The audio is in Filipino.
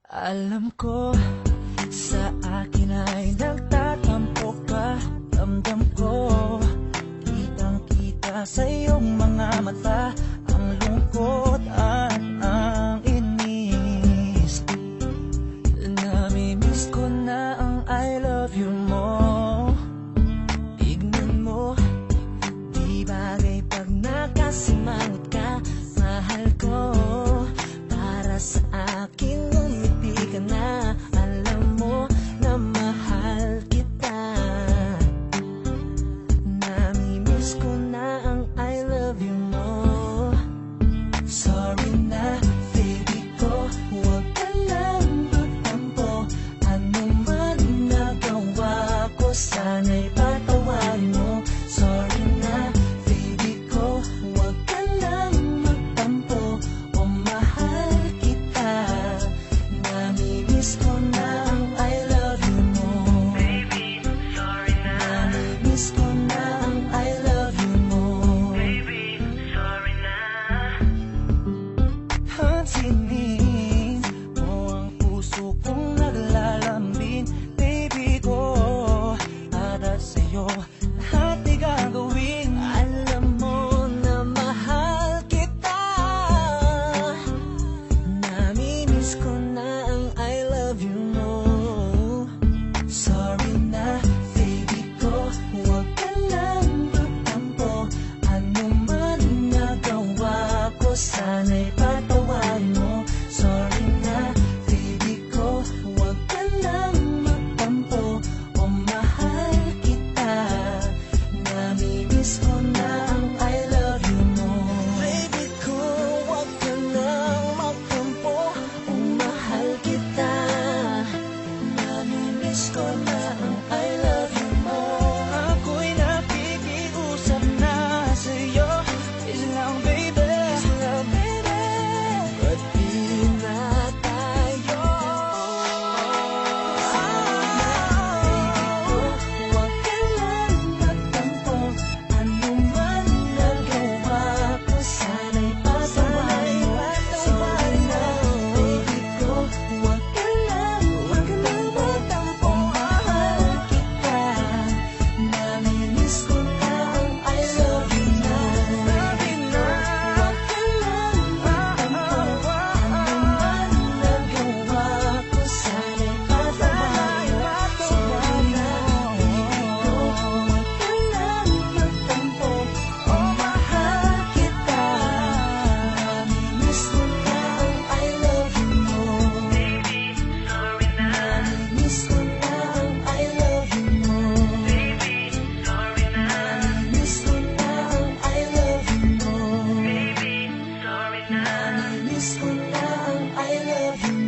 Alam ko, sa akin ay nagtatampo ka. Ramdam ko, kitang-kita sa iyong mga mata ang lungkot at ang inis. Namimiss ko na ang I love you mo. Tignan mo, di bagay pag nakasimangot ka. Mahal ko, para sa akin ngumiti ka na. Alam mo na mahal kita. Namimiss ko na ang I love you mo. Sorry na, baby ko, huwag ka lang magtampo. Ano man nagawa ko, sana'y patawarin mo. Sorry na, baby ko, huwag ka lang magtampo. O mahal kita, namimiss ko na ang I love you mo. Baby, sorry na. Namimiss ko na ang I love you mo. Baby, sorry na. Pansinin mo ang puso kong naglalambing, baby ko. Para sa'yo lahat ay gagawin. Alam mo na mahal kita. Namimiss ko na ang I love you mo. Sorry na, baby ko, huwag ka lang magtampo. Ano man nagawa ko, sana'y patawarin mo. Sorry na, baby ko, huwag ka lang magtampo. O mahal kita, namimiss ko na ang I love you mo. Baby ko, huwag ka lang magtampo. O mahal kita, namimiss ko na ang I love you mo. Ako'y nakikiusap na sa'yo. Is lang baby, is lang baby. Ba't di na tayo? Huwag ka lang magtampo. Ano man nagawa ko, sana'y patawarin mo. Sorry na, baby ko, huwag ka lang magtampo. Mahal kita, namimiss ko na ang I love you na. Huwag ka lang magtampo. Ano man nagawa ko, sana'y patawarin mo. Sorry na, baby ko, huwag ka lang magtampo. O mahal kita, namimiss ko na ang I love you mo. Baby, sorry na. Namimiss ko na ang I love you mo. Baby, sorry na. Namimiss ko na ang I love you mo. Baby, sorry na. Namimiss ko na ang I love you